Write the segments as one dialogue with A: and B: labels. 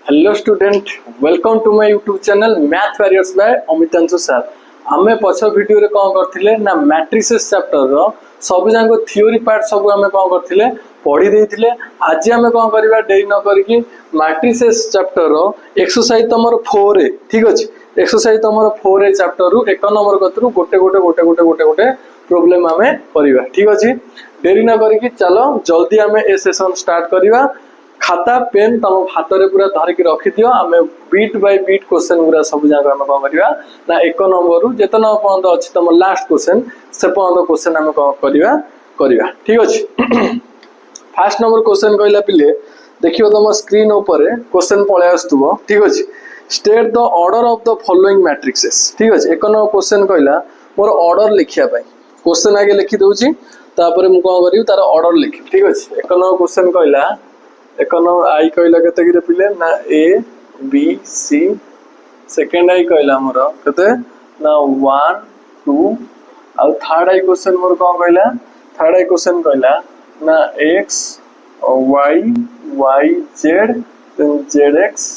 A: Hello student, welcome to my YouTube channel math warriors by Amitanshu sir. आमे पछ video रे कोन करथिले ना मैट्रिसेस चैप्टर रो सब जांको थ्योरी पार्ट सब आमे कोन करथिले पढी देथिले। आज आमे कोन करबा डेरी न करके मैट्रिसेस चैप्टर रो एक्सरसाइज तमरो 4 ए ठीक अछि। एक्सरसाइज तमरो 4 ए चैप्टर रु 1 नंबर कतरु गोटे प्रॉब्लम आमे करिवा ठीक अछि। डेरी न करके चलो जल्दी आमे ए सेशन स्टार्ट करिवा। खाता पेन तुम हाथ में पूरा धरिक रखी दियो। आम बीट बाय बीट क्वेश्चन गुरा सब जाक आम कौन करवा ना 1 नंबर जिते न पर्यंत अच्छी तुम लास्ट क्वेश्चन से पर्यंत क्वेश्चन आम कौन करवा ठीक अच्छे। फास्ट नंबर क्वेश्चन कहला पिले देखियो तुम स्क्रीन ऊपर क्वेश्चन पळे आसुथबो ठीक अच्छे। State the order of the following matrixes ठीक अच्छे। 1 नंबर क्वेश्चन कहला मोर ऑर्डर लिखिया पाई क्वेश्चन आगे लिखि दउची तापर मु कौन करिवि तार ऑर्डर लिखि ठीक अच्छे। 1 नंबर क्वेश्चन कहला 1 नंबर आई कहला केते गिरे पिले ना ए बी सी। सेकंड आई कहला मोर केते ना 1 2 आ थर्ड आई क्वेश्चन मोर कोन कहला थर्ड आई क्वेश्चन कहला ना x y y z then zx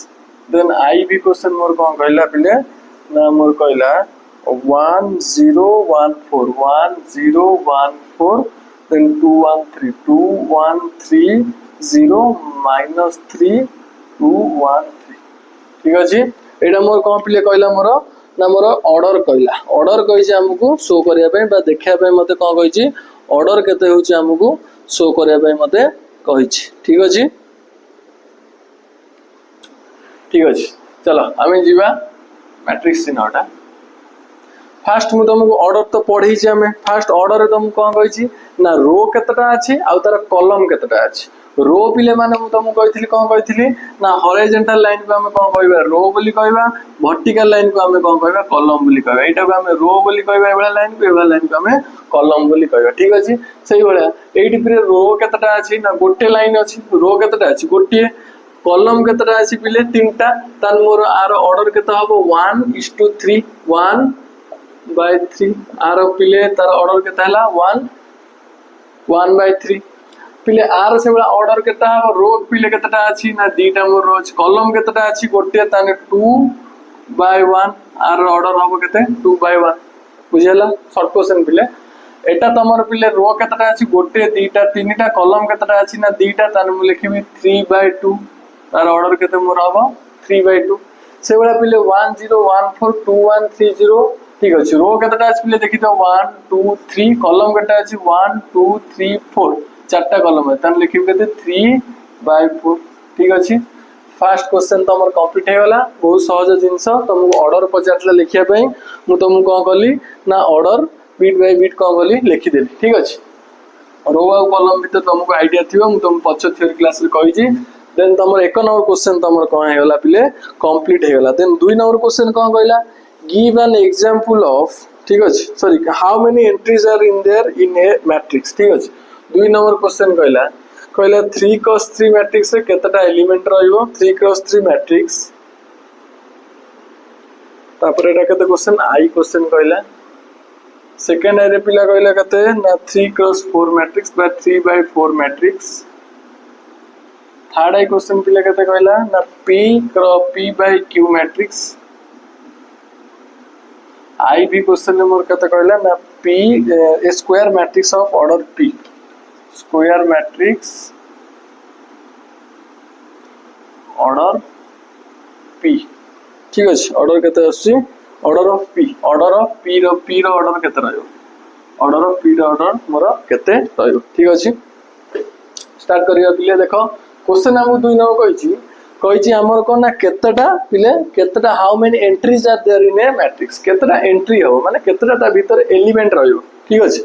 A: then आई भी क्वेश्चन मोर कोन कहला पिले ना मोर कहला 1 0 1 4 1 0 1 4 देन 2 1 3 2 1 3 0 -3 2 1 3 ठीक अछि। एटा मोर कोन पिले कहला मोर ना मोर ऑर्डर कहला ऑर्डर कहि हमकु शो करिया पय बा देखिया पय मते कोन कहि छी ऑर्डर केते होची हमकु शो करिया पय मते कहि छी ठीक अछि। ठीक अछि चलो आमे जीवा मैट्रिक्स चिन्हटा। फास्ट मु तुमको ऑर्डर तो पढ़ी छी। हमें फास्ट ऑर्डर रे तुम कोन कहि छी ना रो केतटा अछि आ तार कॉलम केतटा अछि। रो पिले माने मु तुमको कहिथिली कोन कहिथिली ना हॉरिजॉन्टल लाइन को हमें कोन कहबा रो बोली कहबा। वर्टिकल लाइन को हमें कोन कहबा कॉलम बोली कहबा। एटा को हमें रो बोली कहबा एबला लाइन को एबला लाइन को हमें कॉलम बोली कहबा ठीक अछि। सेही बळा एठी पिले रो केतटा अछि ना गोटे लाइन अछि। रो केतटा अछि गोटे कॉलम केतटा अछि पिले तीनटा तान मोर आर ऑर्डर केता हबो 1:3 1/3 आर पिले तार ऑर्डर केता हला 1/3 पिले आर से बड़ा ऑर्डर केता हो रो पिले केतटा अछि ना दीटा मोर रो कॉलम केतटा अछि गोटे ताने 2/1 आर ऑर्डर हबो केते 2/1 बुझेला शॉर्ट क्वेश्चन पिले। एटा तमर पिले रो केतटा अछि गोटे दीटा तीनटा कॉलम केतटा अछि ना दीटा ताने मु लिखिबी 3/2 तार ऑर्डर केते मोर हबो 3/2 से बड़ा पिले 1 0 1 4 2 1 3 0 ठीक अछि। रो केतटा अछि पिले देखि तो 1 2 3 कॉलम केतटा अछि 1 2 3 4 चारटा कॉलम है तान लिखिबे केते 3/4 ठीक अछि। फास्ट क्वेश्चन तो हमर कंप्लीट हे वाला बहुत सहज जिंस तुमको ऑर्डर पचारला लिखिया पई मु तुमको कोन करली ना ऑर्डर बीट बाय बीट कोन करली लिखि देली ठीक अछि। रो आ कॉलम भीतर तुमको आईडिया थिबो मु तुम पछ थ्योरी क्लास रे कहि छी। देन तमर 1 नंबर क्वेश्चन तमर कोन हे वाला पिले कंप्लीट हे वाला। देन 2 नंबर क्वेश्चन कोन कहला गिव एन एग्जांपल ऑफ ठीक अछि sorry how many entries are in there in a matrix ठीक अछि। 2 नंबर क्वेश्चन कहला 3 क्रॉस 3 मैट्रिक्स रे केतटा एलिमेंट रहइबो 3 क्रॉस 3 मैट्रिक्स तापर एटा केते क्वेश्चन आई क्वेश्चन कहला। सेकंड आई रे पिला कहला केते ना 3 क्रॉस 4 मैट्रिक्स बा 3/4 मैट्रिक्स। थर्ड आई क्वेश्चन पिला केते कहला ना p cross p by q matrix. आई भी क्वेश्चन मोर केते कहला ना p a square matrix of order p square matrix order p ठीक अछि। ऑर्डर केते अछि ऑर्डर ऑफ p रो ऑर्डर केते रहयो ऑर्डर ऑफ p रो ऑर्डर मोर केते रहयो ठीक अछि। स्टार्ट करिया पिले देखो क्वेश्चन हम 2 नंबर कहि छी हमर को ना केतेटा पिले केतेटा how many entries are there in a matrix केतेटा एंट्री हो माने केतेटा ता भीतर एलिमेंट रहयो ठीक अछि।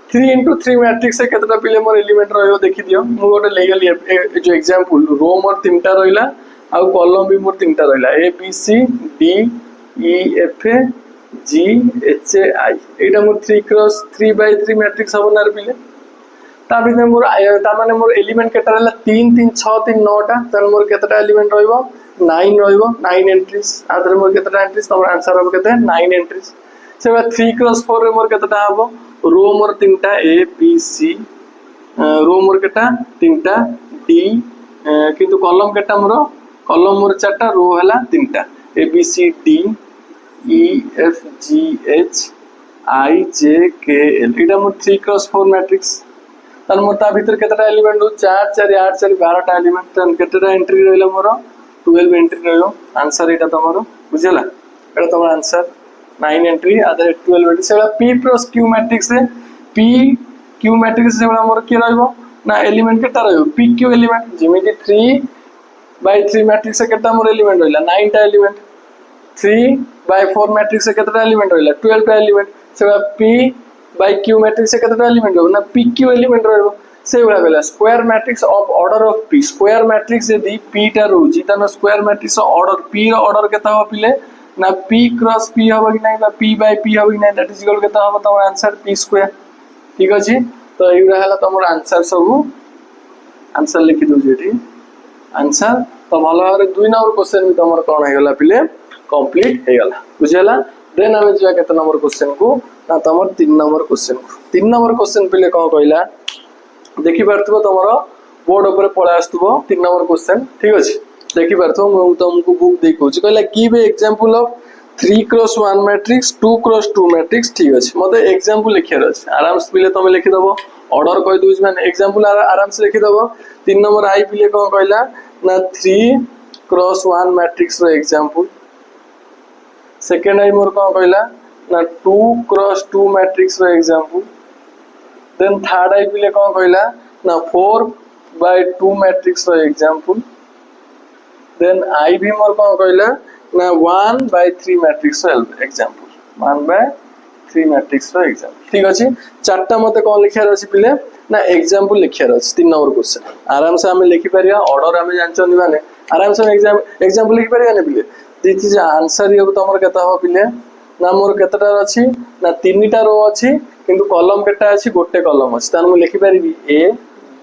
A: 3 × 3 मैट्रिक्स से केतेटा पिले मोर एलिमेंट रहयो देखि दियो मु गोटे लेगली जो एग्जांपल रो मोर तीनटा रहइला आ कॉलम भी मोर तीनटा रहइला A B C D E F G H I एटा मोर 3 क्रॉस 3/3 मैट्रिक्स हबो ना पिले ता भी मोर ता माने मोर एलिमेंट केटा रहला 3 3 6 3 9 टा तन मोर केतेटा एलिमेंट रहइबो 9 रहइबो 9 एंट्रीज आदर मोर केतेटा एंट्रीज तमर आंसर हबो केते 9 एंट्रीज। से 3 क्रॉस 4 रे मोर केतेटा हबो रो मोर तीनटा ए बी सी रो मोर केटा तीनटा डी किंतु कॉलम केटा मोर कॉलम मोर 4टा रो हला 3टा A B C D E F G H I J K L इटा मोर 3 क्रॉस 4 मैट्रिक्स तार मोर ता भीतर केतटा एलिमेंट हो 4 4 8 4 12 टा एलिमेंट तन केतटा एंट्री रहला मोर 12 एंट्री रहयो आंसर एटा तमरो बुझला एटा तमरो आंसर 9 एंट्री आदर 12 एंट्री सेला p क्रॉस q मैट्रिक्स रे p q मैट्रिक्स से मोर के रहइबो ना एलिमेंट केटा रहइबो p q एलिमेंट जेमिति 3 बाय 3 मैट्रिक्स से केटा मोर एलिमेंट रहला 9 टा एलिमेंट 3 बाय 4 मैट्रिक्स से केटा एलिमेंट रहला 12 टा element Sela p by q matrix से केटा एलिमेंट रहबो ना p q एलिमेंट रहबो से वाला बेला square matrix of order of p square matrix यदि p टा रहउची तनो स्क्वायर मैट्रिक्स ऑर्डर p रो ऑर्डर केता हो पिले ना p क्रॉस p हबो कि नै बा p बाय p हबो कि नै दैट इज इक्वल केता हबो तमर आंसर p स्क्वायर ठीक अछि तो एउ रहला तमर आंसर सब आंसर लिखि दउ जेठी आंसर तो भलो भाबरे 2 नंबर क्वेश्चन भी तमर कोन हे गला पिले कंप्लीट हे गला बुझेला देन हमें जिया केते नंबर क्वेश्चन को ना तमर 3 नंबर क्वेश्चन को 3 नंबर क्वेश्चन पिले कोन कहला देखि परथबो तमरो बोर्ड ऊपर पळे आस्तबो 3 नंबर क्वेश्चन ठीक अछि देखि परथबो मु तुमको बुक दे कहू छी कहला give example of 3 cross 1 matrix 2 cross 2 matrix ठीक अछि मते एग्जांपल लिखियार अछि आराम से पिले तमे लिखि दबो ऑर्डर कहि दोज माने एग्जांपल आराम से लिखि दबो 3 नंबर आई पिले कोन कहला ना 3 क्रॉस 1 मैट्रिक्स रो एग्जांपल सेकंड आई मोर कोन कहला ना 2 क्रॉस 2 मैट्रिक्स रो एग्जांपल देन थर्ड आई पिले कोन कहला ना 4 बाय 2 मैट्रिक्स रो एग्जांपल देन आई भी मोर कोन कहला ना 1 बाय 3 मैट्रिक्स रो एग्जांपल 1 बाय 3 मैट्रिक्स रो एग्जांपल ठीक अछि चारटा मते कोन लिखियार अछि पिले ना एग्जांपल लिखियार अछि 3 नंबर क्वेश्चन आराम से हमें लिखि परिया ऑर्डर हमें जानचोनी माने आराम से एग्जांपल लिखि परिया ने पिले दिस इज आंसर ये तमर केता हो पिले ना मोर केतटा अछि ना 3टा रो अछि किंतु कॉलम केटा अछि गोटे कॉलम अछि तान मु लिखि परिबी ए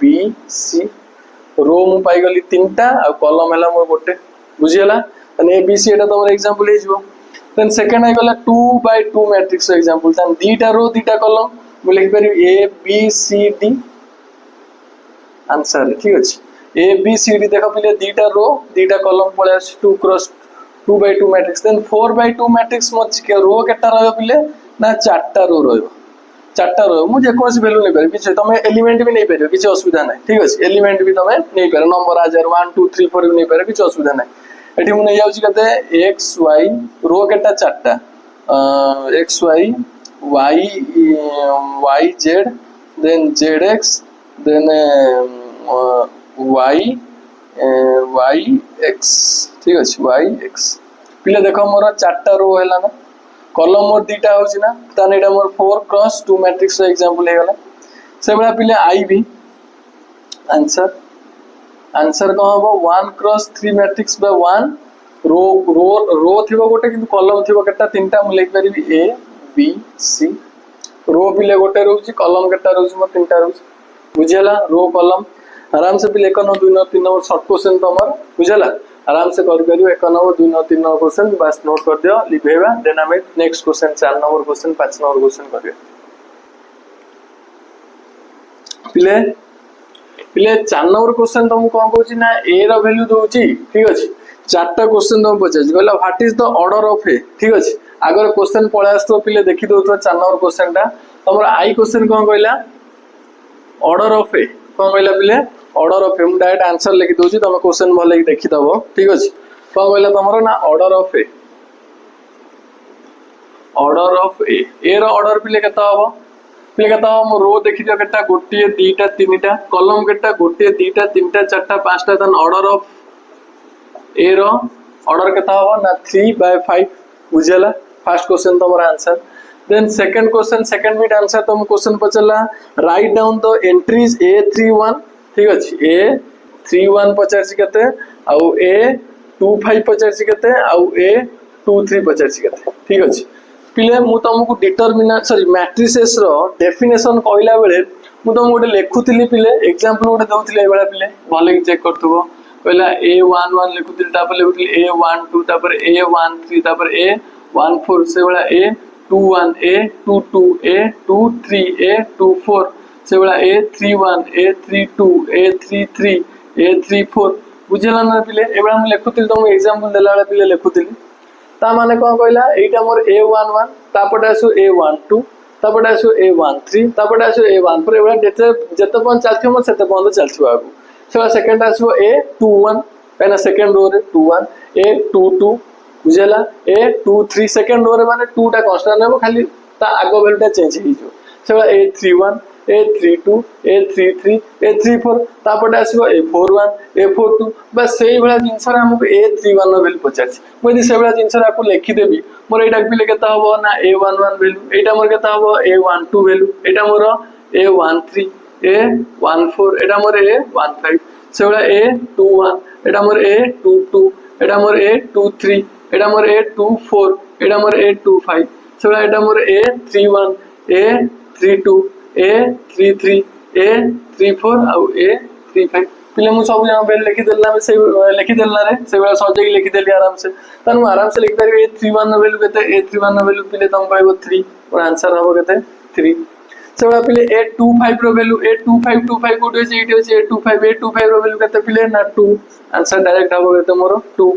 A: बी सी रो मु पाई गली 3टा आ कॉलम हला मोर गोटे बुझियला तने ए बी सी एटा तमर एग्जांपल हे जिवो देन सेकंड आई गला 2 बाय 2 मैट्रिक्स एग्जांपल तन दीटा रो दीटा कॉलम मु लिखि परिबी A B C D answer ठीक अछि ए बी सी डी देखो पिले दीटा रो दीटा कॉलम पळे अछि 2 cross 2 by 2 matrix then 4 by 2 matrix मत के रो केटा रहयो पिले ना 4टा रो रहयो 4टा रो मु जे कोनसी वैल्यू नै पारे किछ तमे एलिमेंट भी नै पारे किछ असुविधा नै ठीक अछि एलिमेंट भी तमे नै पारे नंबर आजर 1 2 3 4 भी नै पारे किछ असुविधा नै एठी मु नै जाउची कते x y रो केटा 4टा x y y z then zx then y x ठीक अछि y x पिले देखो मोर 4टा रो हैला ना कॉलम मोर दीटा होची ना तान एटा मोर 4 क्रॉस 2 मैट्रिक्स रो एग्जांपल हे गला से बडा पिले आई भी आंसर आंसर को हबो 1 क्रॉस 3 मैट्रिक्स बाय 1 रो रो रो थिबो गोटे किंतु कॉलम थिबो केटा 3टा मु लिख परिबी ए बी सी रो पिले गोटे रहउची कॉलम केटा रहउची मोर 3टा रहउची बुझियला रो कॉलम आराम से पिले 1 2 3 नंबर शॉर्ट क्वेश्चन तमर बुझियला आराम से कर करियो 1 नंबर 2 नंबर 3 नंबर क्वेश्चन बस नोट कर दियो लिखेबा देन हमें next question 4 number question 5 number question करियो पिले पिले 4 नंबर क्वेश्चन तुम कोन कहूची ना ए रो वैल्यू दोची ठीक अछि चारटा क्वेश्चन तुम पचास कहला what is the order of A ठीक अछि अगर क्वेश्चन पळे आस्तो पिले देखि दोतो 4 नंबर क्वेश्चन ता तमर आई क्वेश्चन कोन कहला ऑर्डर ऑफ ए कोन कहला पिले ऑर्डर ऑफ ए हम डायरेक्ट आंसर लिखि दोची तमे क्वेश्चन भले देखि दबो ठीक अछि कोन कहला तमरो ना ऑर्डर ऑफ ए रो ऑर्डर पिले केता हबो पिले केता हम रो देखि दियो केटा गोटिए दीटा तीनटा कॉलम केटा गोटिए दीटा तीनटा चारटा पांचटा तन ऑर्डर ऑफ ए रो ऑर्डर केता हबो ना 3 बाय 5 बुझला फर्स्ट क्वेश्चन तमरा answer then second question second बिट आंसर तुम क्वेश्चन पचला write down the entries A31 ठीक अछि A31 पचारसी केते आउ A25 पचारसी केते आउ A23 पचारसी केते ठीक अछि पिले मु तुमको डिटरमिनेंट सॉरी मैट्रिसेस रो डेफिनेशन कहला बेले मु तुम गोटे लेखुतिली पिले एग्जांपल गोटे दउतिले ए बेला पिले भले चेक करथबो पहिला A11 लिखुतिली तापर लिखुतिली A12 तापर A13 तापर A14 से बेला A21 A22 A23 A24 से बेला A31 A32 A33 A34 बुझेला ना पिले एबा हम लिखुतिल तुम एग्जांपल देला वाला पिले लिखुतिल ता माने कोन कहला एटा मोर a11 तापटे आसु a12 तापटे आसु a13 तापटे आसु a14 एबा जते जते पन चलथियो मोर सेते पन चलथियो आगु सेबा सेकंड आसु a21 एना सेकंड रो रे 21 a22 बुझेला a23 सेकंड रो रे माने 2 टा कांस्टेंट नेबो खाली ता आगो वैल्यूटा चेंज हो जो सेबा a31 a32 a33 a34 तापटे आसो a41 a42 बस सेही भला जिंस रे हमको a31 नो वैल्यू पचाछि मो यदि सेही भला जिंस रे आपको लिखि देबी मोर एटा पिले केता हबो ना a11 वैल्यू एटा मोर केता हबो a12 वैल्यू एटा मोर a13 a14 एटा मोर a15 सेही भला a21 एटा मोर a22 एटा मोर a23 एटा मोर a24 एटा मोर a25 सेही भला एटा मोर a31 a32 a33 a34 आउ a35 पिले मु सब यहां बेल लिखि देला से लिखि देला रे से बेला सजे के लिखि देली आराम से तनु आराम से लिखि पारी a31 नो वैल्यू केते a31 नो वैल्यू पिले तुम कहबो 3 और आंसर हबो केते 3 से बेला पिले a25 रो वैल्यू a2525 कोड होय एटी होय a25 रो वैल्यू केते पिले ना 2 आंसर डायरेक्ट हबो केते मोर 2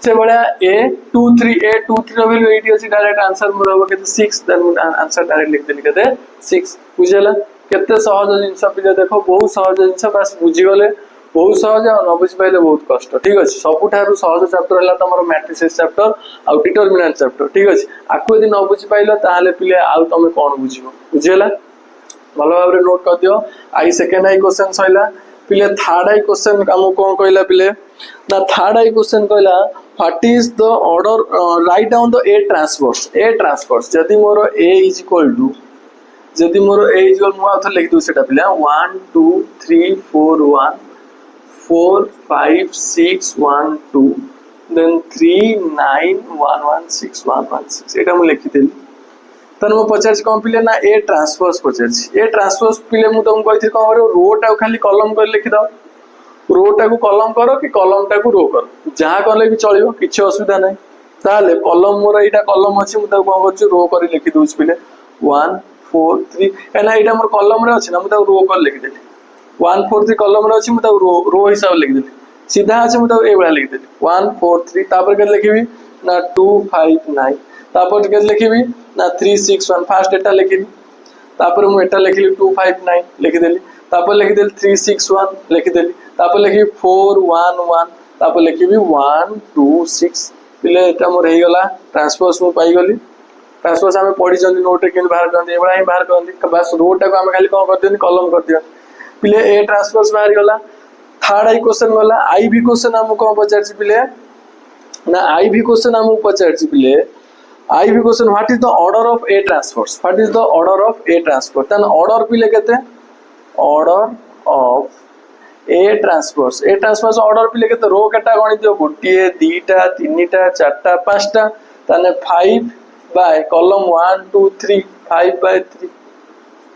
A: से बड़ा a23 रो वैल्यू एटी होय डायरेक्ट आंसर मोर हबो केते 6 देन आंसर डायरेक्ट लिख देली केते 6 बुझला केते सहज जिंस पिले देखो बहुत सहज जिंस बस बुझी गले बहुत सहज आ न बुझ पाइले बहुत कष्ट ठीक अछि सबुठारु सहज चैप्टर हला तमरो मैट्रिसेस चैप्टर आ डिटरमिनेंट चैप्टर ठीक अछि आकु यदि न बुझ पाइलो ताले पिले आ तमे कोन बुझिबो बुझेला भलो भाबरे नोट कर दियो आई सेकंड आई क्वेश्चन सइला पिले थर्ड आई क्वेश्चन हम कोन कहला पिले ना थर्ड आई क्वेश्चन कहला what is the order write down the a transpose यदि मोर a इज इक्वल टू जदि मोर a इज इक्वल मु आथर लिख दउ सेटा पिला 1 2 3 4 1 4 5 6 1 2 देन 3 9 1 1 6 1 1 6 एटा मु लिखि देली तन मु पचार कोन पिले ना ए ट्रांसफर्स पचार ए ट्रांसफर्स पिले मु तुम कहिथि कोन करो रो टा खाली कॉलम कर लिखि दो रो टा को कॉलम करो कि कॉलम टा को रो करो जहां करले भी चलियो किछ असुविधा नै ताले कॉलम मोर एटा कॉलम अछि मु त कोन करछु रो कर लिखि दउछ पिले 1 4 3 एना एटा मोर कॉलम रे अछि ना मु त रो कर लिखि देली 1 4 3 कॉलम रे अछि मु त रो हिसाब लिखि देली सीधा अछि मु त ए बळा लिखि देली 1 4 3 तापर के लिखिबी ना 2 5 9 तापर के लिखिबी ना 3 6 1 फास्ट एटा लिखिबी तापर मु एटा लिखिली 2 5 9 लिखि देली तापर लिखि देली 3 6 1 लिखि देली तापर लिखिबी 4 1 1 तापर लिखिबी 1 2 6 पिले एटा मोर हे गला ट्रांसपोज मु पाई गली ट्रांसपोज हमें पढ़ी जंदी नोट के बाहर करनी एबड़ा ही बाहर करनी बस रोड टा को हम खाली कोन कर देनी कॉलम कर दिया पिले ए ट्रांसपोज बाहर गला थर्ड आई क्वेश्चन गला आई भी क्वेश्चन हम कोन पचारछि पिले ना आई भी क्वेश्चन हम पचारछि पिले आई भी question what is the order of a transpose what is the order of a transpose तन ऑर्डर पिले केते order of a transpose order पिले केते रो केटा गणि दियो गोटिए दुईटा तीनटा चारटा पांचटा तने 5 बाय कॉलम 1 2 3 5 बाय 3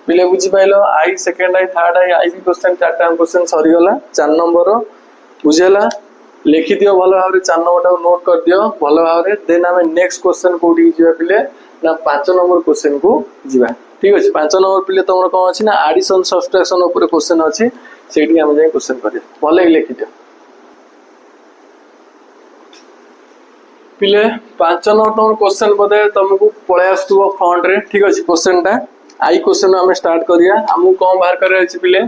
A: पिले बुझी पाइलो आई सेकंड आई थर्ड आई भी क्वेश्चन चारटा क्वेश्चन सरी गला 4 नंबर बुझेला लिखि दियो भलो भाबरे 4 नंबर टा नोट कर दियो भलो भाबरे देन हमें नेक्स्ट क्वेश्चन कोडी जिबा पिले ना 5 नंबर क्वेश्चन को जिबा ठीक अछि 5 नंबर पिले तमरो कोन अछि ना एडिशन सब्ट्रैक्शन ऊपर क्वेश्चन अछि सेठी हम जाय क्वेश्चन करिया भले लिखि दियो पिले 5 नंबर क्वेश्चन बदे तुमको पळे आस्तुबो फ्रंट रे ठीक अछि क्वेश्चन टा आई क्वेश्चन हम स्टार्ट करिया हमहु कोन बाहर करे अछि पिले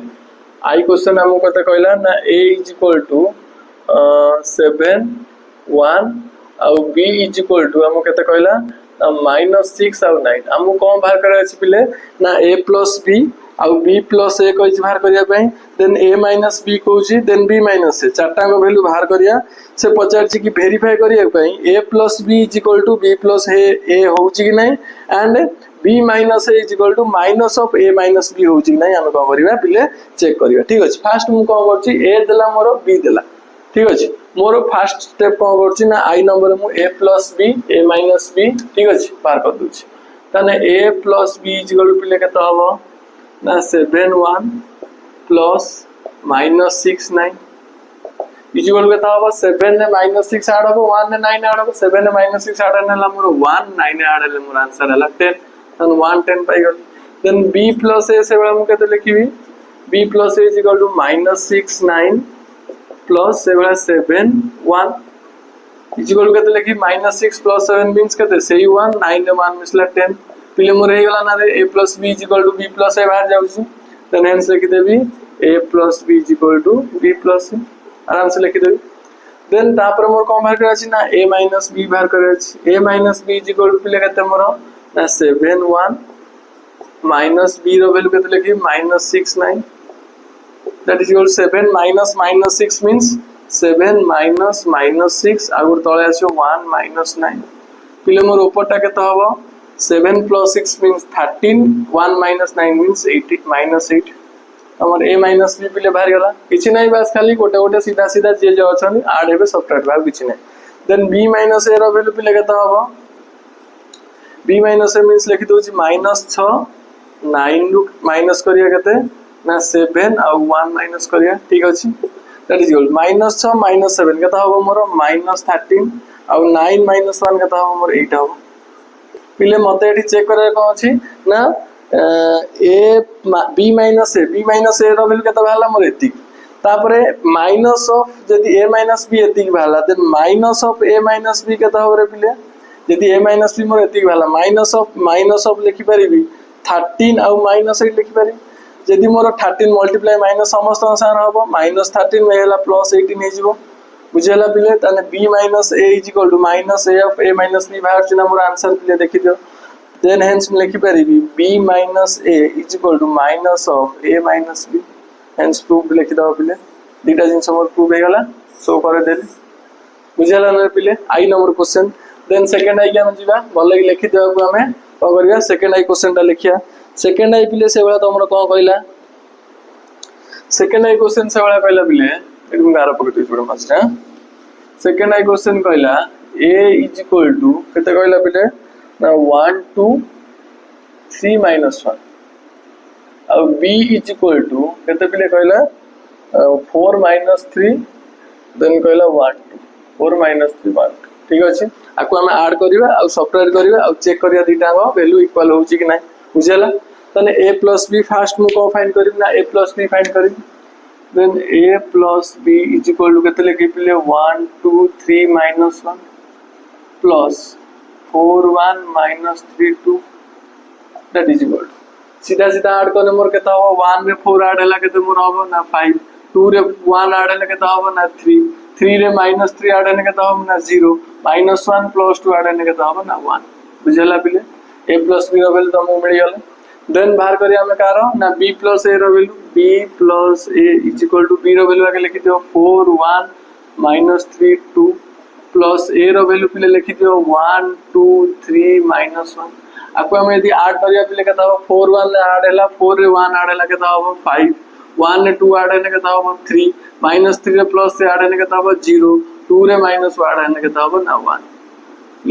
A: आई क्वेश्चन हमहु कते कहला ना a इज इक्वल टू 7 1 और b इज इक्वल टू हमहु कते कहला -6 और 9 हमहु कोन बाहर करे अछि पिले ना a + b और b + a कहि बाहर करिया पई देन a - b कहूची देन b - a चारटा को वैल्यू बाहर करिया से पचार छी कि वेरीफाई करिया पई a + b = b + a होउची कि नै and b - a = minus of a - b होउची कि नै हम को करिया पिले चेक करिया ठीक अछि फर्स्ट मु को करची a देला मोर b देला ठीक अछि मोर फर्स्ट स्टेप को करची ना i नंबर मु a + b a - b ठीक अछि बाहर कर दूची तने a + b = पिले केता हबो ना 7 1 plus -6 9 इक्वल केता हबो 7 ने -6 ऐड हबो 1 ने 9 ऐड हबो 7 ने -6 ऐड नेला मोर 1 9 ऐड ले मोर आंसर हला 10 तन 1 10 पाई गल देन b + a से बड़ा मु केते लिखिबी b + a = -6 9 प्लस से वाला 7 1 इक्वल केते लिखि -6 + 7 मींस केते सेही 1 9 रे 1 मिसला 10 पिले मोर हे गला ना रे a + b = b + a बाहर जाउची देन हेंस लिखि देबी a + b = b + a आराम से लिखि देबी देन तापर मोर कोन बाहर करे अछि ना a - b बाहर करे अछि a - b = पिले केते मोर ना 7 1 माइनस b रो वैल्यू केते लिखि -6 9 that is equal 7 minus -6 means 7 minus -6 आगुर तळे आछो 1 -9 पिले मोर ऊपरटा केते हबो 7 + 6 means 13 1 - 9 means 8 हमर a - b पिले बाहर गला किछि नै बस खाली गोटे गोटे सीधा सीधा जे जे अछन ऐड हेबे सब्ट्रैक्ट बाहर किछि नै देन b - a रो वैल्यू पिले केते हबो b - a means लिखि दोछि -6 9 रु माइनस करिया केते ना 7 और 1 माइनस करिया ठीक अछि दैट इज इक्वल -6 - 7 केता हो मोर -13 और 9 - 1 केता हो मोर 8 हो पिले मते एठी चेक करे को अछि ना a b - a रो वैल्यू केता भाला मोर एति तापरे माइनस ऑफ जदी a - b एति भाला then minus of a - b केता हो रे पिले जदी a - b मोर एति भाला माइनस ऑफ लिखि परिबी 13 और -8 लिखि पारि जदी मोर 13 मल्टीप्लाई माइनस समस्त आंसर हबो -13 में हैला +18 हे जिवो बुझेला पिले तने b - a -a of a - b बाहर चिना मोर आंसर पिले देखि दियो देन हेंस में लिखि पारिबी b - a minus of a - b hence proof लिखि दो पिले दीटा जिंस मोर प्रूफ हे गला सो करे देली बुझेला न पिले आई नंबर क्वेश्चन देन सेकंड आई के हम जिबा भले लिखि देबा को हमें कोन करिया सेकंड आई क्वेश्चन ता लिखिया सेकंड आई पिले से वाला तो हमर कोन कहला सेकंड आई क्वेश्चन से वाला कहला पिले एडम गारा पकड़ छोड़ मास ना सेकंड आई क्वेश्चन कहला a केते कहला पिले ना 1 2 3 - 1 और b केते पिले कहला 4 - 3 देन कहला 1 2 4 - 3 1 ठीक अछि आको हम ऐड करिवा और सब्ट्रैक्ट करिवा और चेक करिया दीटा को वैल्यू इक्वल होउची कि नै बुझेला तने a + b फर्स्ट मु को फाइंड करिब ना a + b फाइंड करिब देन a + b केते लिखि पिले 1 2 3 - 1 प्लस 4 1 - 3 2 दैट इज इक्वल सीधा सीधा ऐड करने मोर केता हो 1 रे 4 ऐड हला केते मोर हो ना 5 2 रे 1 ऐड हला केता हो ना 3 3 रे -3 ऐड हला केता हो ना 0 -1 + 2 ऐड हला केता हो ना 1 बुझला पिले a + b रो वैल्यू तमु मिल गेल देन बाहर करिया हमें कार ना b + a रो वैल्यू b + a b रो वैल्यू आगे लिखि दियो 4 1 - 3 2 प्लस a रो वैल्यू पिले लिखि दियो 1 2 3 - 1 आको हम यदि ऐड करिया पिले केता हो 4 1 ले ऐड हला 4 रे 1 ऐड हला केता हो 5 1 रे 2 ऐड हला केता हो 3 -3 रे प्लस से ऐड हला केता हो 0 2 रे -1 ऐड हला केता हो ना 1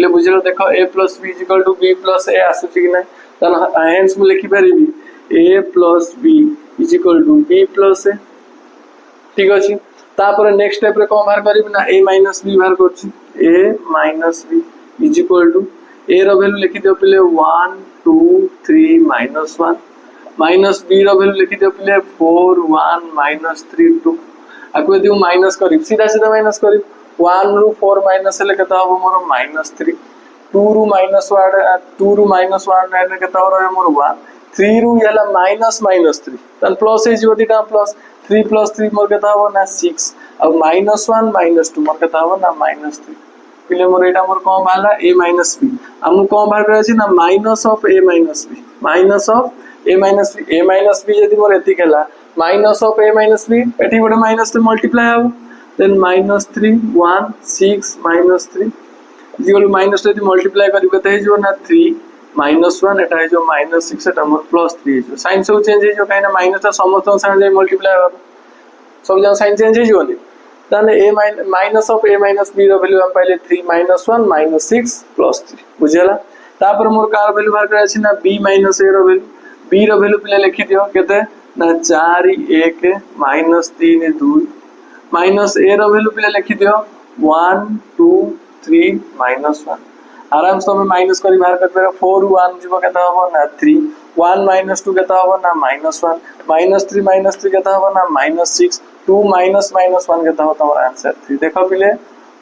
A: ले बुझलो देखो a + b = b + a आसुची कि नै तन हेंस मु लिखि परिबी a + b = b + a ठीक अछि तापर नेक्स्ट स्टेप रे कोन बाहर करिब ना a - b बाहर करछि a - b a रो वैल्यू लिखि दियो पिले 1 2 3 - 1 माइनस b रो वैल्यू लिखि दियो पिले 4 1 - 3 2 आको यदि माइनस करिब सीधा सीधा माइनस करिब 1 रु 4 माइनस ले केता हो मोर -3 2 रु -1 ने केता हो रे मोर 1 3 रु यला -3 तन प्लस हे जिवो दिटा प्लस 3 + 3 मोर केता हो ना 6 और -1 - 2 मोर केता हो ना -3 पिले मोर एटा मोर कोन भाला a - b हम कोन बाहर करे छी ना minus of a - b minus of a - b a - b यदि मोर एति केला माइनस ऑफ a - b एठी गोटे माइनस से मल्टीप्लाई हो देन -3 1 6 -3 इक्वल माइनस यदि मल्टीप्लाई करिबे त हे जो ना 3 -1 एटा हे जो -6 एटा मोर +3 हे जो साइन सब चेंज हे जो काइना माइनस ता समस्त संगे मल्टीप्लाई हो सब जन साइन चेंज हे जो नि ताने a minus of a - b रो वैल्यू हम पहले 3 -1 -6 +3 बुझेला तापर मोर कार वैल्यू बाहर करे छी ना b - a रो वैल्यू b रो वैल्यू पिले लिखि दियो केते ना 4 1 -3 2 माइनस a रो वैल्यू पिले लिखि दियो 1 2 3 -1 आराम से हमें माइनस करी बाहर कर पेरा 4 1 जीवो केता हो ना 3 1 - 2 केता हो ना -1 -3 - 3 केता हो ना -6 2 माइनस माइनस 1 केता हो तमर आंसर 3 देखो पिले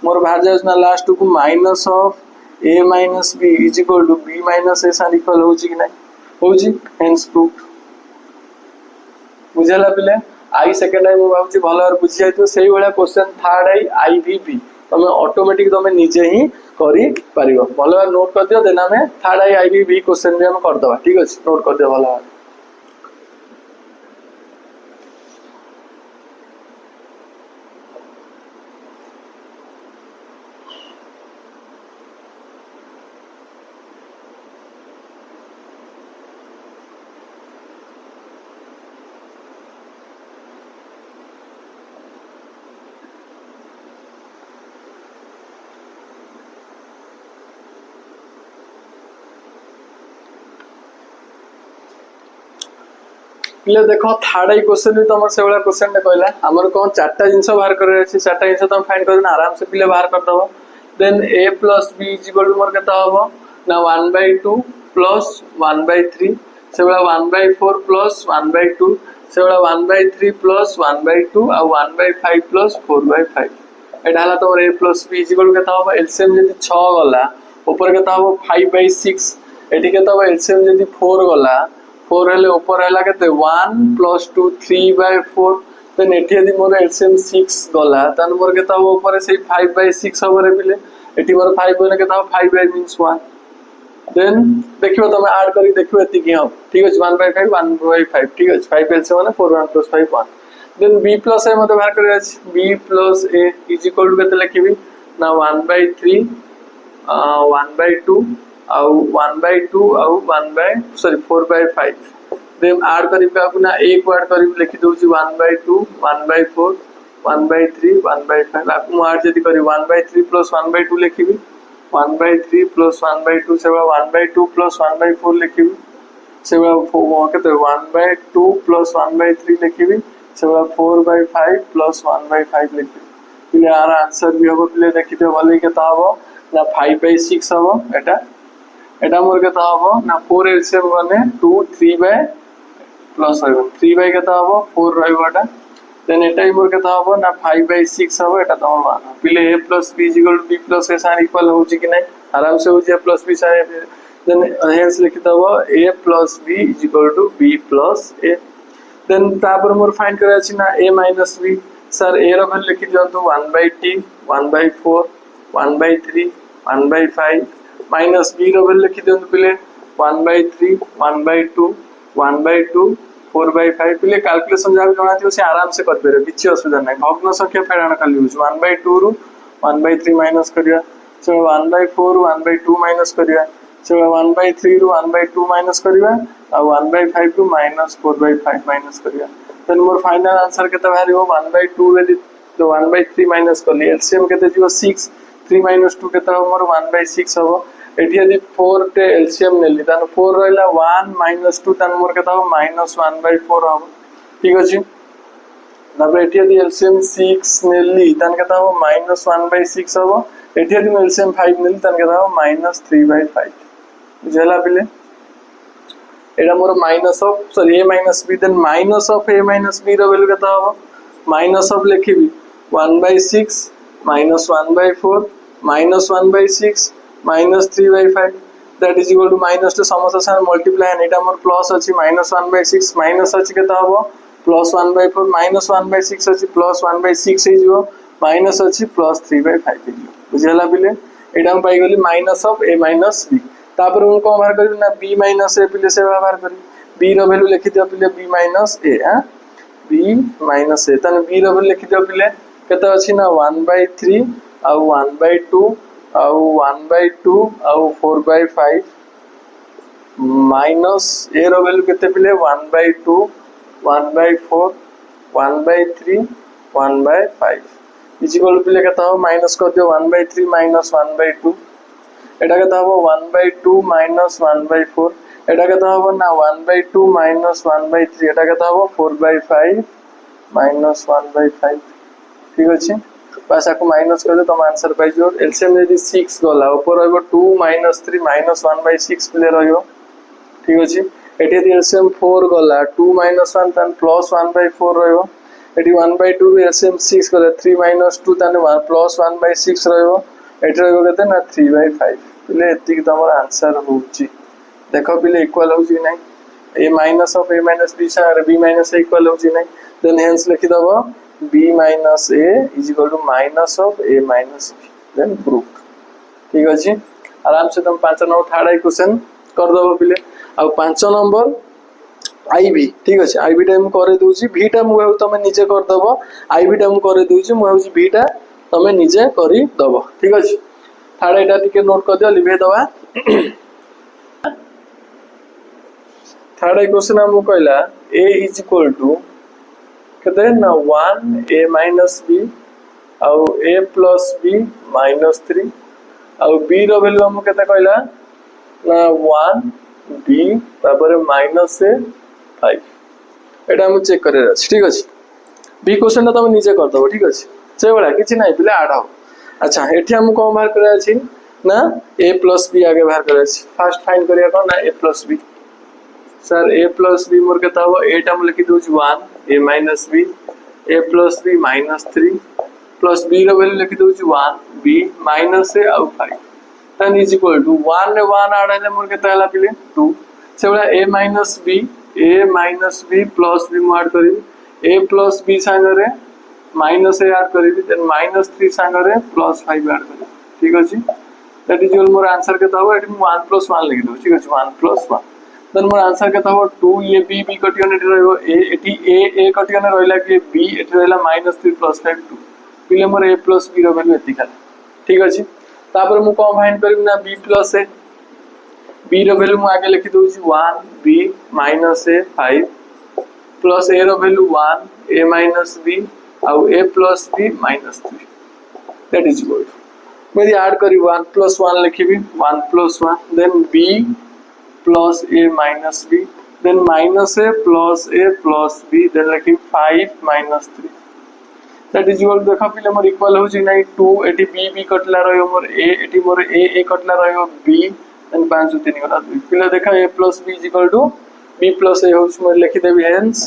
A: मोर बाहर जाउस ना लास्ट को minus of a minus b is equal to b minus a सान इक्वल हो कि नहीं हो जी हेंस प्रूफ बुझला पिले आई सेकंड आई भाव भल भाव बुझी जाइए से भाया क्वेश्चन थर्ड आई आई भी बी तुम ऑटोमेटिक तुम निजे ही करि पारिबो भल भाव नोट कर दियो देन हमें थर्ड आई आई भी क्वेश्चन भी हम कर दबा ठीक अछि नोट कर दियो भल भाव पिले देखो थर्ड आई क्वेश्चन भी तुम से क्वेश्चन कहला आमर कौन चार्टा जिन बाहर कर चार्टा जिन तुम फाइंड कर आराम से पिले बाहर करदब then A plus B is equal to मोर केता हबो ना 1/2 प्लस 1/3 से वाला 1/4 प्लस 1/2 से वाला 1/3 प्लस 1/2 आ 1/5 प्लस 4/5 एटा हला तोर A plus B is equal to केता हबो एलसीएम जदी 6 गला ऊपर केता हबो 5/6 एठी केता हबो एलसीएम जदी 4 गला 4 हेले ऊपर हैला केते 1 प्लस 2 3/4 देन एठी यदि मोर एलसीएम 6 गला तन मोर केता हो ऊपर से 5/6 हबरे बिले एठी मोर 5 बने केता हो 5 मींस 1 देन देखियो तमे ऐड करी देखियो एति की हम ठीक अछि 1/5 1/5 ठीक अछि 5 एलसीएम माने 4 1 + 5 1 देन b + a मते बाहर करे अछि b + a is equal to केते लिखिबी ना 1/3 1/2 आउ 1/2 आउ 4/5 देन ऐड करिबा अपना एक वर्ड करिब लिखि दउ छी 1/2 1/4 1/3 1/5 आपु ऐड जदी करी 1/3 + 1/2 लिखिबी 1/3 + 1/2 से 1/2 + 1/4 लिखिबी से केते 1/2 + 1/3 लिखिबी से 4/5 + 1/5 लिखिबी पिले आर आंसर भी होबो पिले देखि दियो भले केता होबो ना 5/6 होबो एटा मोर केता होबो ना 4 एलसीएम बने 2 3 बाय प्लस होबो 3 बाय केता होबो 4 रहबो एटा देन एटा मोर केता होबो ना 5/6 होबो एटा तमर मान पिले a + b = b + a सान इक्वल हो कि नहीं आराम से हो जे + b सान देन हेंस लिखित होबो a + b = b + a then तापर मोर फाइंड करे अछि ना a - b सर a रो वैल्यू लिखि दियंतु 1/3 1/4 1/3 1/5 माइनस b रो वैल्यू लिखि दियंतु पिले 1/3 1/2 1/2 4/5 पिले कैलकुलेशन जा जणा थियो से आराम से कर बेरे किछि असुविधा नै भग्न संख्या फेराण खाली यूज 1/2 रु 1/3 माइनस करिया से 1/4 1/2 माइनस करिया से 1/3 रु 1/2 माइनस करिया आ 1/5 रु -4/5 माइनस करिया देन मोर फाइनल आंसर केते बाहरियो 1/2 रे तो 1/3 माइनस करली एलसीएम केते जीव 6 3 - 2 केते हो मोर 1/6 हो एठी यदि 4 टे एलसीएम नेली तन 4 रहला 1 - 2 तन मोर केता हो -1/4 हो ठीक अछि तब एठी यदि एलसीएम 6 नेली तन केता हो -1/6 हो एठी यदि एलसीएम 5 नेली तन केता हो -3/5 बुझला पिले एटा मोर minus of sorry a - b then minus of a - b रो वैल्यू केता हो माइनस ऑफ लिखिबी 1/6 -1/4 -1/6 -3/5 that is equal to minus to समस्त सारे मल्टीप्लाई है एटा मोर प्लस अछि -1/6 माइनस अछि केता हबो +1/4 -1/6 अछि +1/6 हे जिवो माइनस अछि +3/5 हे जिवो बुझला बिले एटा हम पाई गेली माइनस ऑफ a - b तापर हम को बाहर करी ना b - a पिले से बाहर करी b रो वैल्यू लिखि दियो पिले b - a b - a तन b रो वैल्यू लिखि दियो पिले केता अछि ना 1/3 आ 1/2 आउ 1/2 आउ 4/5 माइनस a रो वैल्यू केते पिले 1/2 1/4 1/3 1/5 इज इक्वल पिले केता हो माइनस कर दियो 1/3 - 1/2 एटा केता हो 1/2 - 1/4 एटा केता हो ना 1/2 - 1/3 एटा केता हो 4/5 - 1/5 ठीक अछि बस आपको माइनस कर दे तो आंसर पाई जो एलसीएम यदि 6 गला ऊपर रहबो 2 - 3 -1/6 प्ले रहयो ठीक अछि एठी यदि एलसीएम 4 गला 2 - 1 तन +1/4 रहयो एटी 1/2 एलसीएम 6 करे 3 - 2 ताने 1 + 1/6 रहइबो एटी रहइबो केते ना 3/5 पिले एतिक तमर आंसर होउची देखो पिले इक्वल होउची कि नहीं a minus of a minus b सारे b माइनस a इक्वल होउची नहीं देन हेंस लिखि दबो b minus a is equal to minus of a minus b then proof ठीक अछि आराम से तुम 5 नंबर थर्ड क्वेश्चन कर दबो पिले आ 5 नंबर आईबी ठीक अछि आईबी टा हम करे दोची v टा मु तमे नीचे कर दबो आईबी टा मु करे दोची मु होची v टा तमे नीचे करी दबो ठीक अछि थर्ड एटा टिके नोट कर दियो लिखे दबा थर्ड क्वेश्चन हम कहला a इज इक्वल टू कते ना 1 a माइनस b आउ a प्लस b माइनस 3 आउ b रो वैल्यू हम कते कहला ना 1 b तापर माइनस से 5 एटा हम चेक करे अछि ठीक अछि बी क्वेश्चन त हम नीचे कर दबो ठीक अछि से बडा किछि नै पिले आड हो अच्छा एठी हम को बाहर करे अछि ना a प्लस b आगे बाहर करे अछि फर्स्ट फाइंड करिया कोन ना a प्लस b सर a प्लस b मोर केता हो a टा हम लिखि दोछ 1 a minus b a plus b minus 3 plus b रो वैल्यू लिखि दोछ 1 b माइनस से आउ 5 then is equal to 1 रे 1 आड है मोर केता हला पिले 2 से बडा a minus b plus b मु ऐड करी a प्लस b संगे माइनस a ऐड करी देन माइनस 3 संगे प्लस 5 ऐड करी ठीक अछि दैट इज मोर आंसर केता हो एटी 1 + 1 लिखि दो ठीक अछि 1 + 1 देन मोर आंसर केता हो 2 a b b कटियन एटी रहइबो a एटी a कटियन रहइला कि b एटी रहइला -3 + 5 2 पिले मोर a + b रो वैल्यू एती खाली ठीक अछि तापर मु को फाइंड करिम ना b + a b रो वैल्यू मु आगे लिखि दोछि 1 b - a 5 प्लस a रो वैल्यू 1 a माइनस b आउ a plus b minus 3 that is equal to मैं ऐड करी 1 + 1 लिखिबी 1 + 1 then b plus a minus b then minus a plus b then लिखी 5 माइनस 3 दैट इज इक्वल देखा पिले मोर equal हो जी नहीं 2 एटी b b कटला रहियो मोर a एटी मोर a कटला रहियो b देन 5 3 गला 2 पिले देखा a plus b is equal to b plus a होस मोर लिखि देबी hence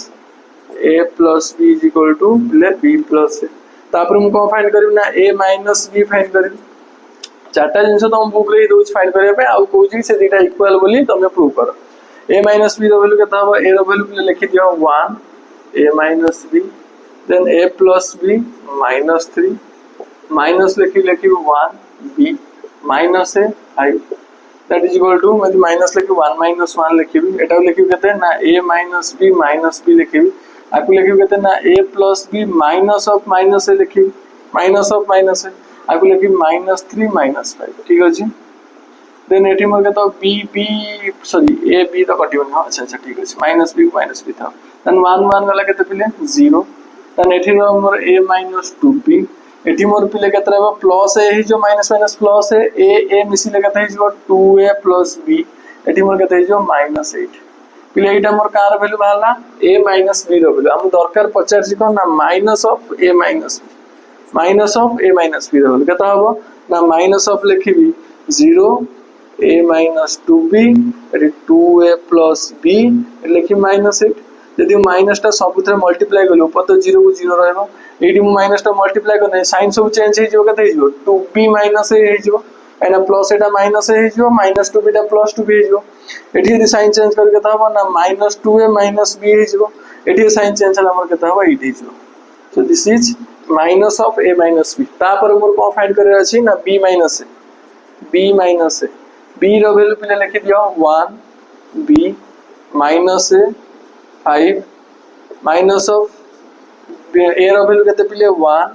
A: a plus b is equal to पिले b प्लस a तापर मु को फाइंड करिम ना a माइनस b फाइंड करिम चारटा जिंस तो हम बुक रे दोच फाइंड करिया पे आ कोजी से दिटा इक्वल बोली तमे प्रूव करो a माइनस b रो वैल्यू केता हो a रो वैल्यू पिले लिखि दियो 1 a minus b then a plus b minus 3 minus लिखी 1 b minus a 5 that is equal to मैं minus लिखी 1 minus 1 लिखी भी एटा लिखी कहते हैं ना a minus b लिखी भी आपको लिखी कहते हैं ना a plus b minus of minus a लिखी minus of minus a आपको लिखी -3 -5 ठीक है जी देन एटी मोर कहता b b sorry a b तो कटियो ना अच्छा अच्छा ठीक है -b था देन 1 1 वाला कहते पिले 0 तन एठी मोर a - 2b एठी मोर पिले केतरा बा प्लस a ही जो माइनस माइनस प्लस a मिसिले केता ही जो 2a + b एठी मोर केता ही जो -8 पिले एटा मोर कार वैल्यू बाहला a - b रो वैल्यू हम दरकार पचार जी कोन ना माइनस ऑफ a - b रो वैल्यू केता हबो ना माइनस ऑफ लिखिबी 0 a - 2b एठी 2a + b लिखि -8 यदि माइनस टा सबुथरे मल्टीप्लाई कलो ऊपर तो 0 को 0 रहबो एडी माइनस टा मल्टीप्लाई करने साइन सब चेंज हे जो कते हे जो 2b - a हे जो एना प्लस एटा माइनस हे जो -2b टा +2b हे जो एडी यदि साइन चेंज कर केता हो ना -2a - b हे जो एडी साइन चेंज हला हमर केता हो 8 हे जो so this is minus of a - b तापर मोर को फाइंड करे अछि ना b - a b रो वैल्यू पिले लिखि दियो 1 b - a 5 minus of a रो वैल्यू केते पिले 1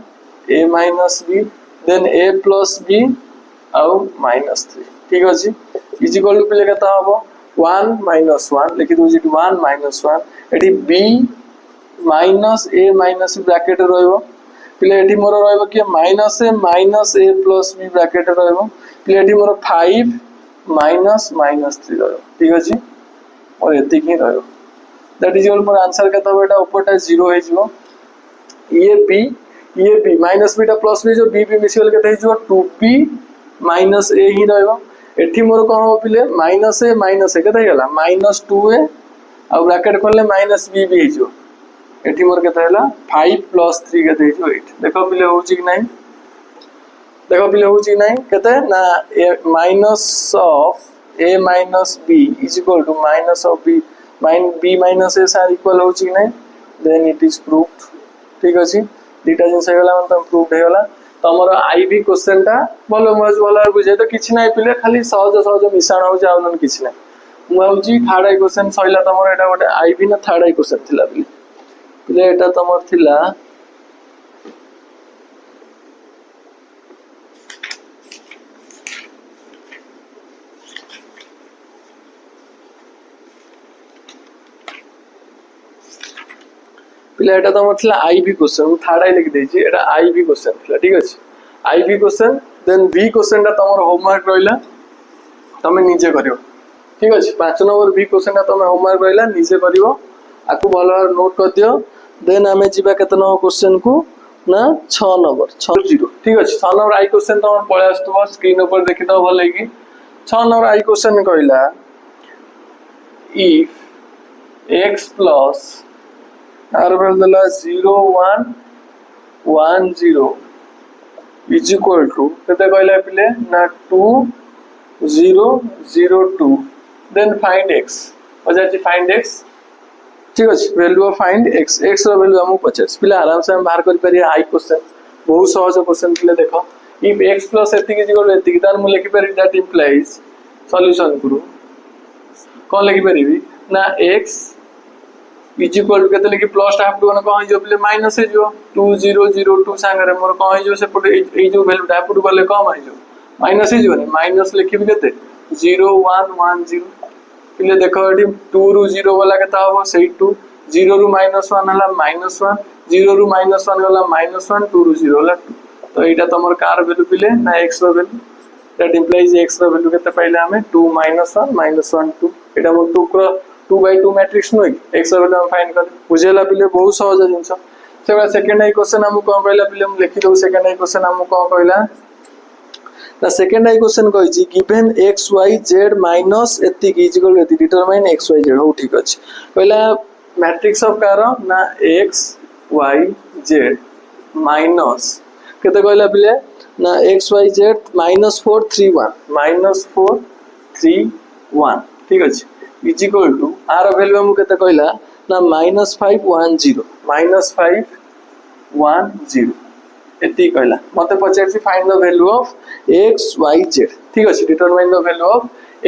A: a minus b then a plus b आउ -3 ठीक अछि इज इक्वल टू पिले केता हबो 1 minus 1 लिखि दो जी 1 minus 1 एठी b minus a minus b bracket रहइबो पिले एठी मोर रहइबो कि -a - a plus b bracket रहइबो पिले एठी मोर 5 minus -3 रहइबो ठीक अछि और एति ही रहइबो दैट इज ऑल मोर आंसर केता बेटा ऊपरटा 0 हे जिवो ये b माइनस b टा प्लस b जो b मिसियल केता हे जिवो 2b माइनस a ही रहइबो एठी मोर कोन हो पिले -a केता हेला -2a आ ब्रैकेट खोलले -b भी हे जिवो एठी मोर केते हला 5 + 3 केते हिजो 8 देखो पिले होची कि नहीं देखो पिले होची नहीं केते ना a minus of a minus b is equal to minus of b b minus a are equal होची कि नहीं देन इट इज प्रूव्ड ठीक अछि दीटा जिंस हेगला मन त प्रूव्ड हेगला तमरो आईबी क्वेश्चन टा बोलो मज वाला बुझे तो किछ नाही पिले खाली सहज सहज मिसाण हो जाउ न किछ नाही मु आउची थर्ड आई क्वेश्चन सइला तमरो एटा गोटे आईबी ना थर्ड आई क्वेश्चन थिला पिले एटा तमर थिला पिला एटा तमर थिला आईबी क्वेश्चन थर्ड आई लिख देछि एटा आईबी क्वेश्चन थिला ठीक अछि I B question then B question ता तमर होमवर्क रहिला तमे निजे करियो ठीक अछि 5 नंबर बी क्वेश्चन ता तमे होमवर्क रहिला निजे करियो आकु भलो नोट कर दियो देन हमें जीवा केते नंबर क्वेश्चन को ना 6 नंबर 60 ठीक अछि 6 नंबर आई क्वेश्चन तमर पळे आस्तबो स्क्रीन ऊपर देखि दो भलो कि 6 नंबर आई क्वेश्चन कहला इफ x plus आर वैल्यू दला 0 1 1 0 इज इक्वल टू केते कहला पिले ना 2 0 0 2 देन फाइंड x पजाची फाइंड x ठीक अछि value of find x x रो वैल्यू हम पचास पिले आराम से हम बाहर कर परिया आई क्वेश्चन बहुत सहज क्वेश्चन पिले देखो इफ x plus एतिकी इज इक्वल टू एतिकी तार मु लिखि परि दैट इंप्लाइज सॉल्यूशन करू कोन लिखि परिबी ना x इज इक्वल टू केते लिखि प्लस हाफ टू न कहि जो पिले माइनस हे जो 2002 संगे मोर कहि जो से पटे ए जो वैल्यू हाफ टू गले कम आइ जो माइनस हे जो नि माइनस लिखिबी केते 0110 पिले देखो एडी 2 रु 0 वाला केता हो सेही 2 0 रु -1 हला -1 0 रु -1 गला -1 2 रु 0 हला 2 तो एटा तमर कार वैल्यू पिले ना x रो वैल्यू दैट इंप्लाइज x रो वैल्यू केते पाइले हमें 2 -1 -1 2 एटा मोर 2/2 मैट्रिक्स नो x रो वैल्यू हम फाइंड कर बुझेला पिले बहुत सहज जिंस सेबा सेकंड आई क्वेश्चन हम कोन कहला पिले हम लिखि दो सेकंड आई क्वेश्चन हम कोन कहला ना सेकंड आई क्वेश्चन कहै छी given x y z minus एति की इक्वल एति डिटरमाइन x y z हो ठीक अछि पहला मैट्रिक्स ऑफ कार ना x y z माइनस केते कहला पिले ना x y z -4 3 1 -4 3 1 ठीक अछि इज इक्वल टू आर वैल्यू हम केते कहला ना -5 1 0 -5 1 0 एति कहला मते पचारसी find the value of x y z ठीक अछि determine the value of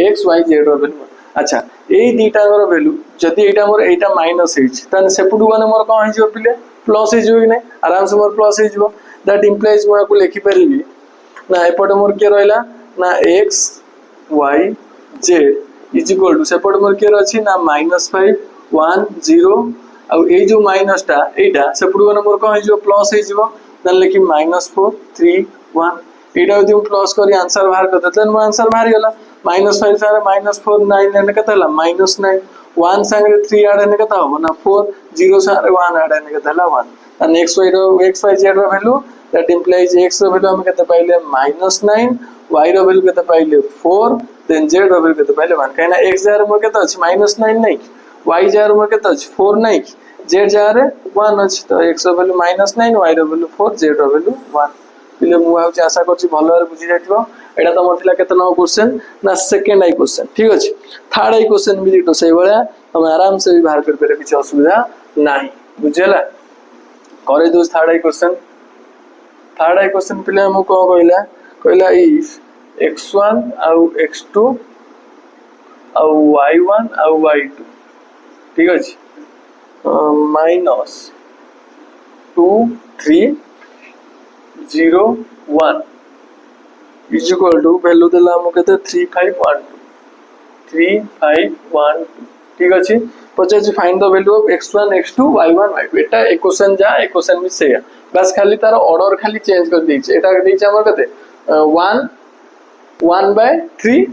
A: x y z रो वैल्यू अच्छा एई दीटा रो वैल्यू जदी एटा मोर एटा माइनस हेछि तन सेपुडु माने मोर कोन हिजो पिले प्लस हिजो कि नै आराम से मोर प्लस हिजो दैट इंप्लाइज मोर को लिखि परिबी ना एपटे मोर के रहला ना x y z is equal to सेपट मोर के अछि ना -5 1 0 आ ए जो माइनस टा एटा सेपट गन मोर को हिजो प्लस हिजो देन लिखि -4 3 1 एटा यदि प्लस करी आंसर बाहर कर देतन मो आंसर बाहर गेला -5 सारे -4 9 ने कता हला -9 1 संगे 3 आड ने कता हो ना 4 0 सारे 1 आड ने कता हला 1 and x y z रो वैल्यू दैट इंप्लाइज x रो वैल्यू हम कते पाइले -9 y रो वैल्यू कते पाइले 4 देन z रो वैल्यू कते पाइले 1 कहना x जार मोर कते अछि -9 नै y जार मोर कते अछि 4 नै z जार 1 अछि तो x रो वैल्यू -9 y रो वैल्यू 4 z रो वैल्यू 1 पिले मु आउ आशा करछि भलो रे बुझि जाइतबो एटा त मोर थिला केते नंबर क्वेश्चन ना सेकंड आई क्वेश्चन ठीक अछि थर्ड आई क्वेश्चन भी तो सही बळा हम आराम से भी बाहर कर पेरे किछ असुविधा नाही बुझेला करे दो थर्ड आई क्वेश्चन पिले हम को कहला इफ x1 आउ x2 आउ y1 आउ y2 ठीक अछि -2 3 0 1 इज इक्वल टू वैल्यू देला हम केते 3 5 1 2 3 5 1 2 ठीक अछि पचास find the value of x1 x2 y1 y2 एटा एक क्वेश्चन जा एक क्वेश्चन भी से बस खाली तार ऑर्डर खाली चेंज कर दै छै एटा दै छै हमर कते 1/3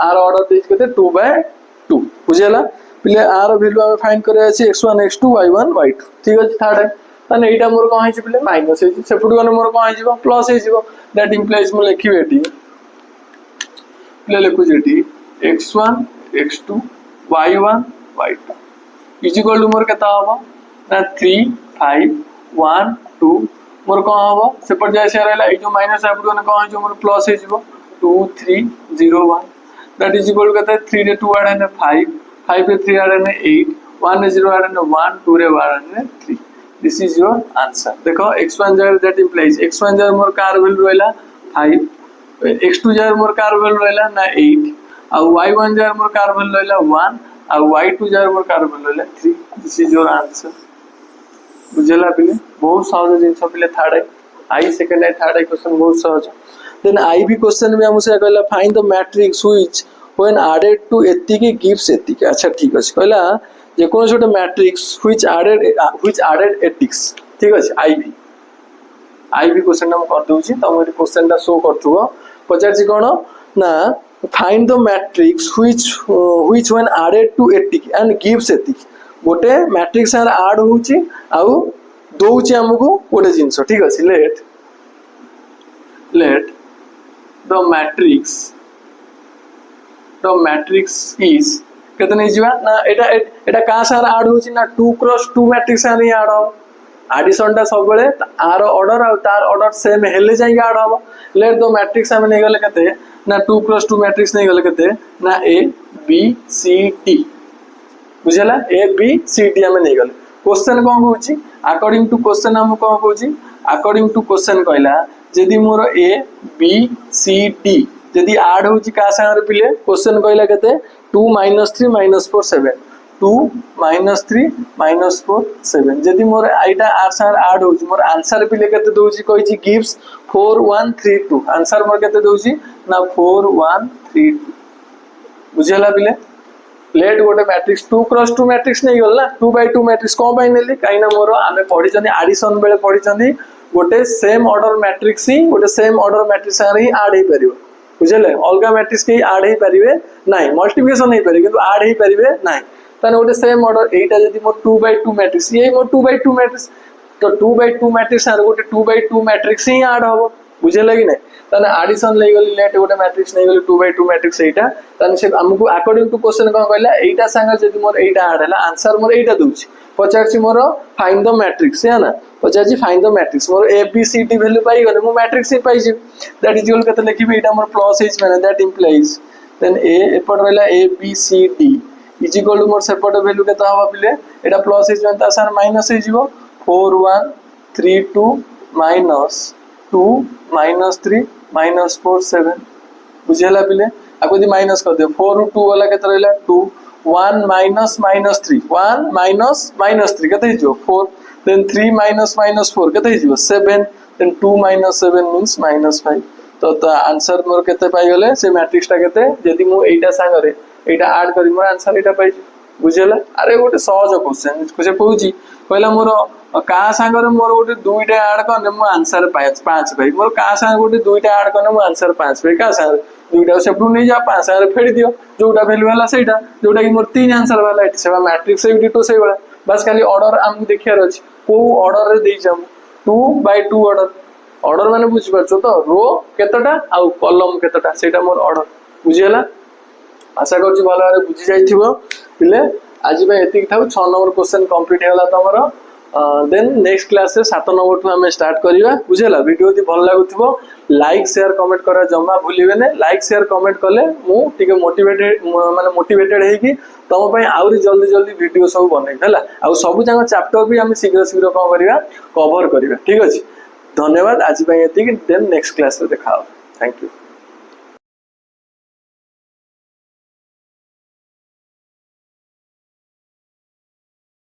A: आर ऑर्डर दै छै कते 2/2 बुझेला पिले आर वैल्यू हम फाइंड करे अछि x1 x2 y1 y2 ठीक अछि थर्ड है तने एटा मोर कोन है पिले माइनस है सेपुड गन मोर कोन है जीवो प्लस है जीवो दैट इंप्लाइज मो लिखि बेटी पिले लिखु जेटी x1 x2 y1 y2 is equal to मोर केता होबो ना 3 5 1 2 मोर कौन हम सेपट जाए से रहा जो माइनस आगे कौन हो मोर प्लस हो 2 3 0 1 दैट इज इक्वल टू 3 रे 2 आड़े 5 5 रे 3 आड़े 8 1 रे 0 आड़े 1 2 रे आड़े 3 दिस इज योर आंसर देखो x1 जगह दैट इंप्लाइज x1 जगह मोर कार वैल्यू रहला 5 x2 जगह मोर कार वैल्यू रहला ना 8 आ y1 जगह मोर कार वैल्यू रहला 1 आ y2 जगह मोर कार वैल्यू रहला 3 दिस इज योर आंसर बुझला पिले बहुत सहज जिंस पिले थर्ड है आई सेकंड है थर्ड है क्वेश्चन बहुत सहज देन आई भी क्वेश्चन में हमसे कहला find the matrix which when added to एतिकी गिव्स एतिकी अच्छा ठीक अछि कहला जे कोन छोटे मैट्रिक्स व्हिच एडेड एटिक्स ठीक अछि आई भी क्वेश्चन हम कर दउची त हम क्वेश्चन दा शो करथुबो पचार जी कोन ना find the matrix which when added to एटिकी एंड गिव्स एतिकी गोटे मैट्रिक्स आर ऐड होउची आउ दोउची हमकु गोटे जिंस ठीक अछि लेट द मैट्रिक्स इज केते नै जीवा ना एटा का सार ऐड होउची ना 2x2 मैट्रिक्स आर ऐड हो एडिशन ता सब बेले आर ऑर्डर आ तार ऑर्डर सेम हेले जाई ऐड हो लेट द मैट्रिक्स हम नै गेले केते ना 2x2 मैट्रिक्स नै गेले केते ना a b c d बुझला ए बी सी डी हमें नहीं गले क्वेश्चन कौन कहूची अकॉर्डिंग टू क्वेश्चन हम कौन कहूची अकॉर्डिंग टू क्वेश्चन कहला यदि मोर ए बी सी डी यदि ऐड होची का संग पिले क्वेश्चन कहला केते 2 - 3 - 4 7 2 - 3 - 4 7 यदि मोर आइटा आर संग ऐड होची मोर आंसर पिले केते दोची कहची गिव्स 4 1 3 2 आंसर मोर केते दोची ना 4 1 3 2 बुझला पिले लेट गोटे मैट्रिक्स 2x2 मैट्रिक्स नहीं गल ना 2x2 मैट्रिक्स कौन पाई नेली काई ना मोर आमे पढी चंदी एडिशन बेले पढी चंदी गोटे सेम ऑर्डर मैट्रिक्स ही गोटे सेम ऑर्डर मैट्रिक्स सारे ही ऐड हे परिबो बुझले अलगा मैट्रिक्स के ऐड हे परिबे नाही मल्टीप्लिकेशन नहीं परिबे किंतु ऐड हे परिबे नाही तने गोटे सेम ऑर्डर एटा जदी मोर 2x2 मैट्रिक्स ये मोर 2x2 मैट्रिक्स तो 2x2 मैट्रिक्स सारे गोटे 2x2 मैट्रिक्स ही ऐड होबो बुझले कि नहीं तने एडिशन ले गली लेट गोटे मैट्रिक्स नहीं गली 2x2 मैट्रिक्स एटा तने से हमकु अकॉर्डिंग टू क्वेश्चन कोन कहला एटा संग जदी मोर एटा ऐड हला आंसर मोर एटा दोछि पचारछि मोर फाइंड द मैट्रिक्स है ना पचारछि फाइंड द मैट्रिक्स मोर A B C D value पाई गले मो मैट्रिक्स ही पाई जी दैट इज इक्वल कते लिखिबे एटा मोर प्लस इज माने दैट इंप्लाइज देन ए एपट रहला A B C D is equal to मोर सेपट वैल्यू केता हबा पिले एटा प्लस इज माने ता सर माइनस हे जीवो 4 1 3 2 -2 -3 -4 7 बुझेला पिले आको दी माइनस कर दे 4 ରୁ 2 वाला केते रहला 2 1 -3 1 -3 केते हिजो 4 देन 3 -4 केते हिजो 7 देन 2 -7 मींस -5 तो आंसर मोर केते पाई गले से मैट्रिक्स टा केते यदि मु एटा संगरे एटा ऐड करी मोर आंसर एटा पाई बुझेला अरे गोटे सहज क्वेश्चन कुछ कहूची कहला मोर का संगरे मोर गोटे दुईटा ऐड करने मो आंसर 5 पाई मोर का संग गोटे दुईटा ऐड करने मो आंसर 5 पाई का संग दुईटा सेपटू नहीं जा 5 संग फेडी दियो जोटा वैल्यू वाला सेटा जोटा कि मोर 3 आंसर वाला एटी सेवा मैट्रिक्स से डिटो से वाला बस खाली ऑर्डर हम देखियार अछि को ऑर्डर रे देई जाम 2x2 ऑर्डर माने बुझ परछो तो रो केतटा आ कॉलम केतटा सेटा मोर ऑर्डर बुझियला आशा करछि भलो रे बुझि जाइथिबो पिले आज भाई एतिक थाउ 6 नंबर क्वेश्चन कंप्लीट होला तमरो देन नेक्स्ट क्लास से 7 नंबर टू हमें स्टार्ट करिवा बुझेला वीडियो दी भल लागुथिबो लाइक शेयर कमेंट करा जम्मा भूलिबे ने लाइक शेयर कमेंट कले मु टिके मोटिवेटेड है कि तम पई आउरी जल्दी वीडियो सब बनै हला आ सब जंग चैप्टर भी हम शीघ्र कोन करिवा कवर करिवा ठीक अछि धन्यवाद आज भाई एतिक देन नेक्स्ट क्लास रे देखाओ थैंक यू।